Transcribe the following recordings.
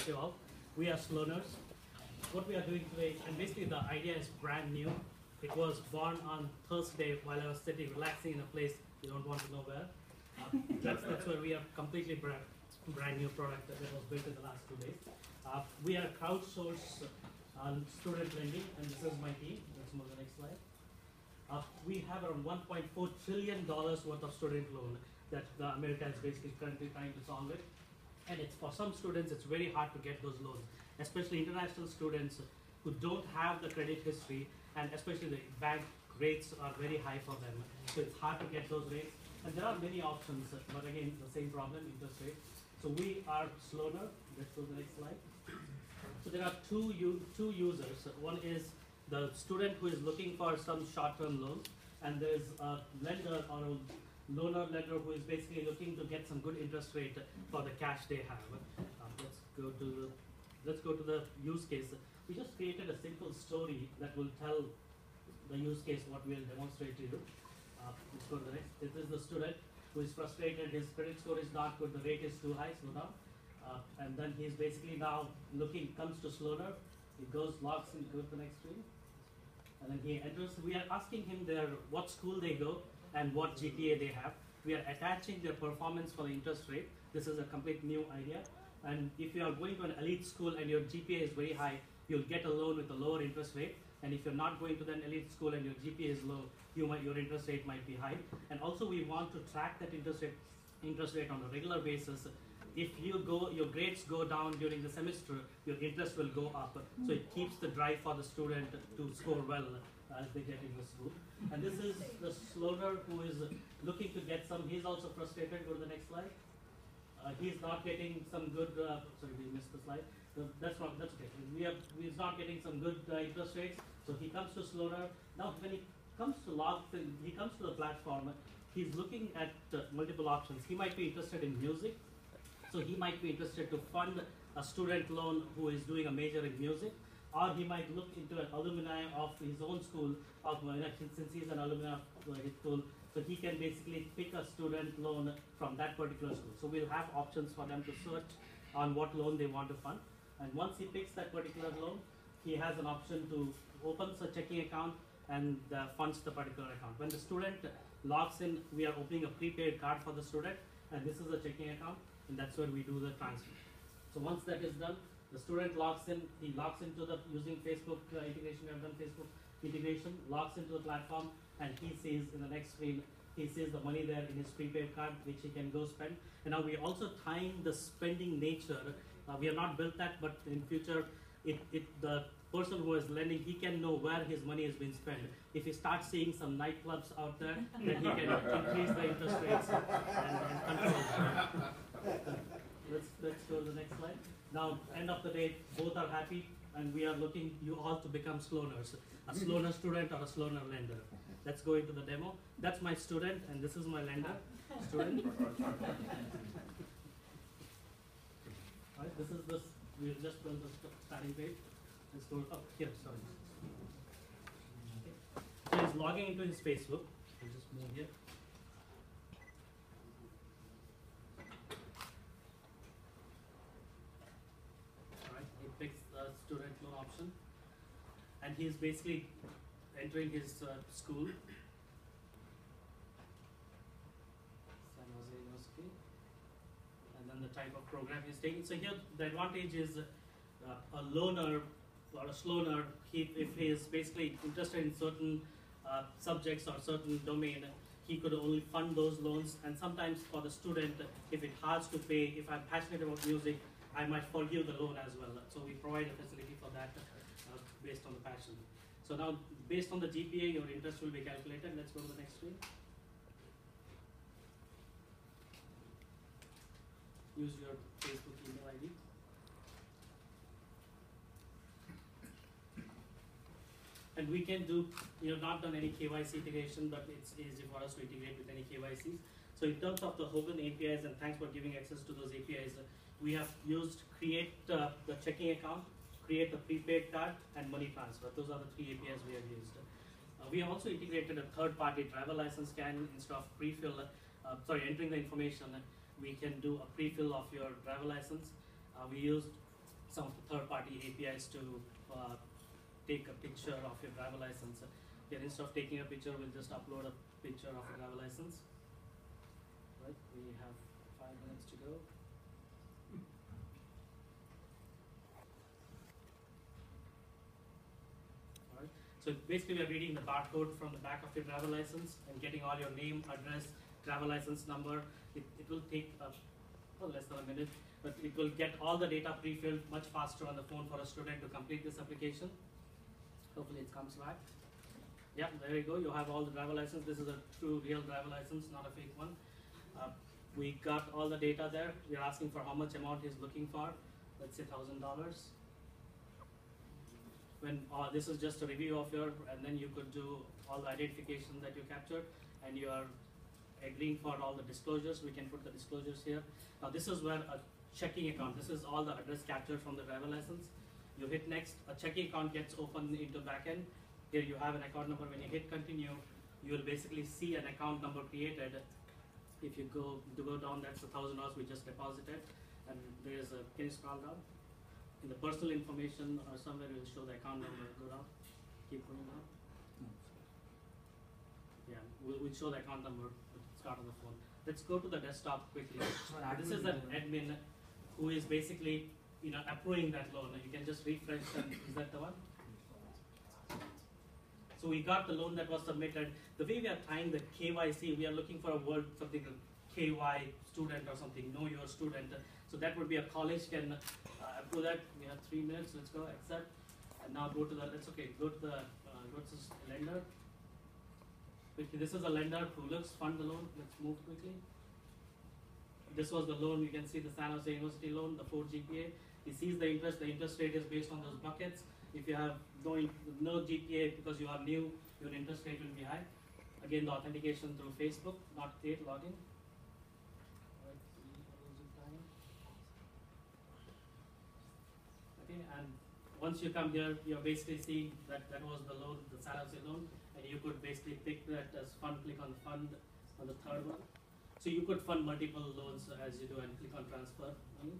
bless you all. We are Sloaners. What we are doing today, and basically the idea is brand new. It was born on Thursday while I was sitting, relaxing in a place you don't want to know where. That's where we are completely brand new product that was built in the last 2 days. We are Crowdsourced student lending, and this is my team. Let's move to the next slide. We have around $1.4 trillion worth of student loan that America is basically currently trying to solve it. And it's for some students, it's very hard to get those loans, especially international students who don't have the credit history, and especially the bank rates are very high for them. So it's hard to get those rates. And there are many options, but again, the same problem, interest rate. So we are Sloaner. Let's go to the next slide. So there are two users. One is the student who is looking for some short-term loan, and there's a lender or a loaner lender who is basically looking to get some good interest rate for the cash they have. Let's go to the use case. We just created a simple story that will tell the use case what we'll demonstrate to you. Let's go to the next. This is the student who is frustrated. His credit score is not good. The rate is too high. Slow down. And then he's basically now comes to Sloaner. He goes, logs in, go to the next screen. And then he enters. We are asking him what school they go and what GPA they have. We are attaching their performance for the interest rate. This is a complete new idea. And if you are going to an elite school and your GPA is very high, you'll get a loan with a lower interest rate. And if you're not going to an elite school and your GPA is low, your interest rate might be high. And also we want to track that interest rate on a regular basis. If your grades go down during the semester, your interest will go up. So it keeps the drive for the student to score well as they get into school. And this is the Sloaner who is looking to get some. He's also frustrated. Go to the next slide. He's not getting some good. Sorry, we missed the slide. That's okay. He's not getting some good interest rates. So he comes to Sloaner. Now, when he comes to he comes to the platform. He's looking at multiple options. He might be interested in music. So he might be interested to fund a student loan who is doing a major in music, or he might look into an alumni of his own school, since he's an alumni of his school, so he can basically pick a student loan from that particular school. So we'll have options for them to search on what loan they want to fund. And once he picks that particular loan, he has an option to open a checking account and funds the particular account. When the student logs in, we are opening a prepaid card for the student, and this is a checking account. And that's where we do the transfer. So once that is done, the student logs in. He logs into using Facebook integration. We have done Facebook integration. Logs into the platform, and he sees in the next screen. He sees the money there in his prepaid card, which he can go spend. And now we also tying the spending nature. We have not built that, but in future, the person who is lending, he can know where his money has been spent. If he starts seeing some nightclubs out there, then he can increase the interest rates and control. Let's go to the next slide. Now, end of the day, both are happy, and we are looking you all to become Sloaners. A Sloaner student or a Sloaner lender. Let's go into the demo. That's my student, and this is my lender. Student. All right, we just built the starting page. Let's go up here, sorry. Okay. So he's logging into his Facebook. I'll just move here. Picks the student loan option, and he's basically entering his school, San Jose University, and then the type of program he's taking. So here the advantage is a loaner or a Sloaner, if he is basically interested in certain subjects or certain domain, he could only fund those loans. And sometimes for the student, if it's hard to pay, if I'm passionate about music, I might forgive the loan as well. So we provide a facility for that based on the passion. So now, based on the GPA, your interest will be calculated. Let's go to the next screen. Use your Facebook email ID. And we can do, we have not done any KYC integration, but it's easy for us to integrate with any KYCs. So in terms of the Hogan APIs, and thanks for giving access to those APIs, we have used create the checking account, create the prepaid card, and money transfer. Those are the 3 APIs we have used. We have also integrated a third-party driver license scan instead of entering the information. We can do a pre-fill of your driver license. We used some of the third-party APIs to take a picture of your driver license. Here, instead of taking a picture, we'll just upload a picture of your driver license. Right, we have 5 minutes to go. Alright, so basically we are reading the barcode from the back of your driver license and getting all your name, address, driver license number. It will take less than a minute, but it will get all the data pre-filled much faster on the phone for a student to complete this application. Hopefully it comes back. Yeah, there you go. You have all the driver license. This is a true, real driver license, not a fake one. We got all the data there. We're asking for how much amount he's looking for. Let's say $1,000. When this is just a review of your, and then you could do all the identification that you captured, and you are agreeing for all the disclosures. We can put the disclosures here. Now this is where a checking account. This is all the address captured from the driver license. You hit next. A checking account gets opened into backend. Here you have an account number. When you hit continue, you will basically see an account number created. If you go down, that's the $1,000 we just deposited. And there's a, can you scroll down? In the personal information or somewhere it will show the account number. Go down. Keep going down. Yeah, we'll show the account number. Start on the phone. Let's go to the desktop quickly. This is an admin who is basically approving that loan. You can just refresh and is that the one? So we got the loan that was submitted. The way we are tying the KYC, we are looking for a word, something like KY student or something, know your student. So that would be a college can approve that. We have 3 minutes. Let's go accept. And now go to the, that's okay, go to the lender. Quickly, this is a lender who looks fund the loan. Let's move quickly. This was the loan. You can see the San Jose University loan, the 4 GPA. He sees the interest. The interest rate is based on those buckets. If you have no GPA because you are new, your interest rate will be high. Again, the authentication through Facebook, not paid login. Okay, and once you come here, you're basically seeing that was the loan, the San Jose loan, and you could basically pick that as fund, click on fund on the third one. So you could fund multiple loans as you do and click on transfer money.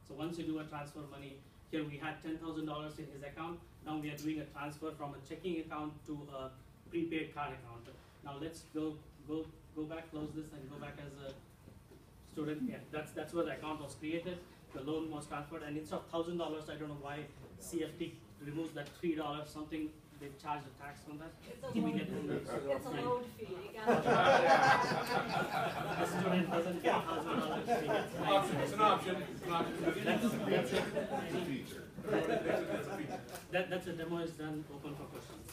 So once you do a transfer money, here we had $10,000 in his account. Now we are doing a transfer from a checking account to a prepaid card account. Now let's go back, close this, and go back as a student. Yeah, that's where the account was created. The loan was transferred, and instead of $1,000, I don't know why CFT removes that $3 something. They charge the tax on that. It's a load fee. The student doesn't get $1,000 fee. It's an option. That's a demo is done. Open for questions.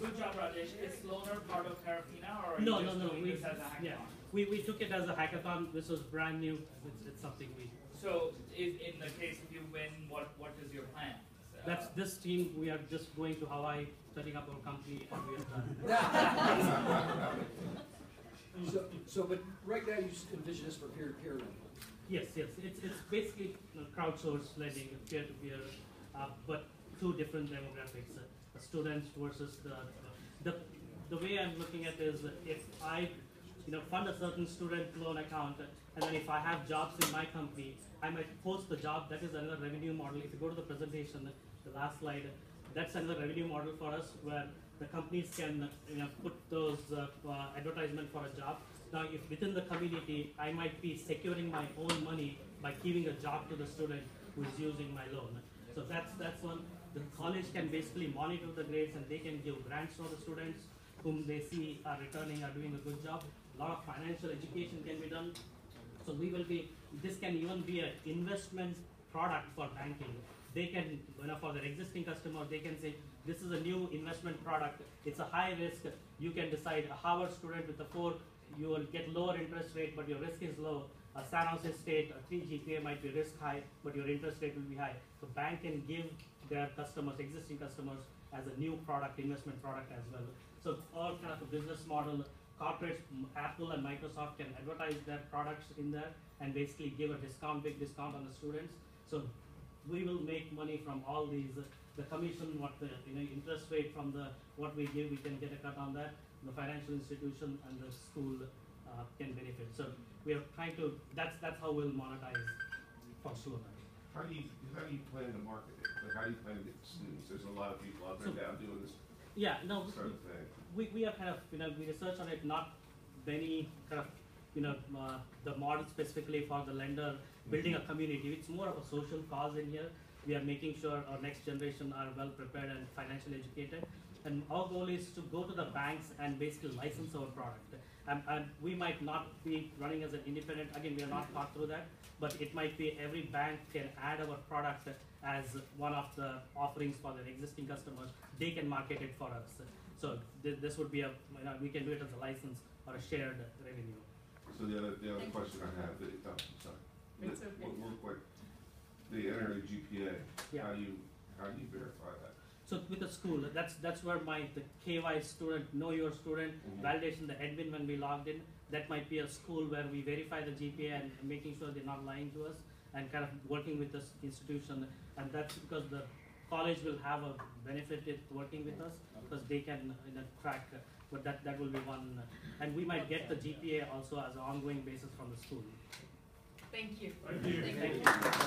Good job, Rajesh. Is Sloaner part of Carafina, or No. this as a hackathon? Yeah, we took it as a hackathon. This was brand new. It's something we. So, in the case if you win, what is your plan? That's this team. We are just going to Hawaii, setting up our company, and we are done. But right now you envision this for peer-to-peer lending. Yes. It's basically crowdsourced lending, peer-to-peer, but two different demographics: students versus the way I'm looking at it is if I fund a certain student loan account, and then if I have jobs in my company, I might post the job. That is another revenue model. If you go to the presentation, the last slide, that's another revenue model for us where the companies can put those advertisement for a job. Now, if within the community, I might be securing my own money by giving a job to the student who is using my loan. So that's one. The college can basically monitor the grades, and they can give grants to the students whom they see are returning, are doing a good job. A lot of financial education can be done. So this can even be an investment product for banking. They can, for their existing customer, they can say, this is a new investment product. It's a high risk. You can decide a Harvard student with a 4, you will get lower interest rate, but your risk is low. A San Jose State, a 3 GPA might be risk high, but your interest rate will be high. So bank can give their customers, existing customers, as a new product, investment product as well. So all kind of a business model. Corporates, Apple and Microsoft can advertise their products in there and basically give a discount, big discount on the students. So we will make money from all these. The commission, what the interest rate from what we give, we can get a cut on that. The financial institution and the school can benefit. So we are trying to, that's how we'll monetize for Sloaner. How do you plan to market it? Like, how do you plan to get students? There's a lot of people out there now doing this Yeah, no, sort of thing. we are kind of, we research on it, not many kind of, the model specifically for the lender, building a community. It's more of a social cause in here. We are making sure our next generation are well prepared and financially educated. And our goal is to go to the banks and basically license our product. And we might not be running as an independent, again, we are not thought through that, but it might be every bank can add our product as one of the offerings for their existing customers. They can market it for us. So this would be we can do it as a license or a shared revenue. So the other question I have, sorry. It's okay. Real quick, they enter a GPA. Yeah. How do you verify that? So with the school, that's where the KY student, know your student, validation, the admin when we logged in, that might be a school where we verify the GPA and making sure they're not lying to us and kind of working with this institution. And that's because the college will have a benefit with working with us because they can track, but that will be one. And we might get the GPA also as an ongoing basis from the school. Thank you. Thank you. Thank you.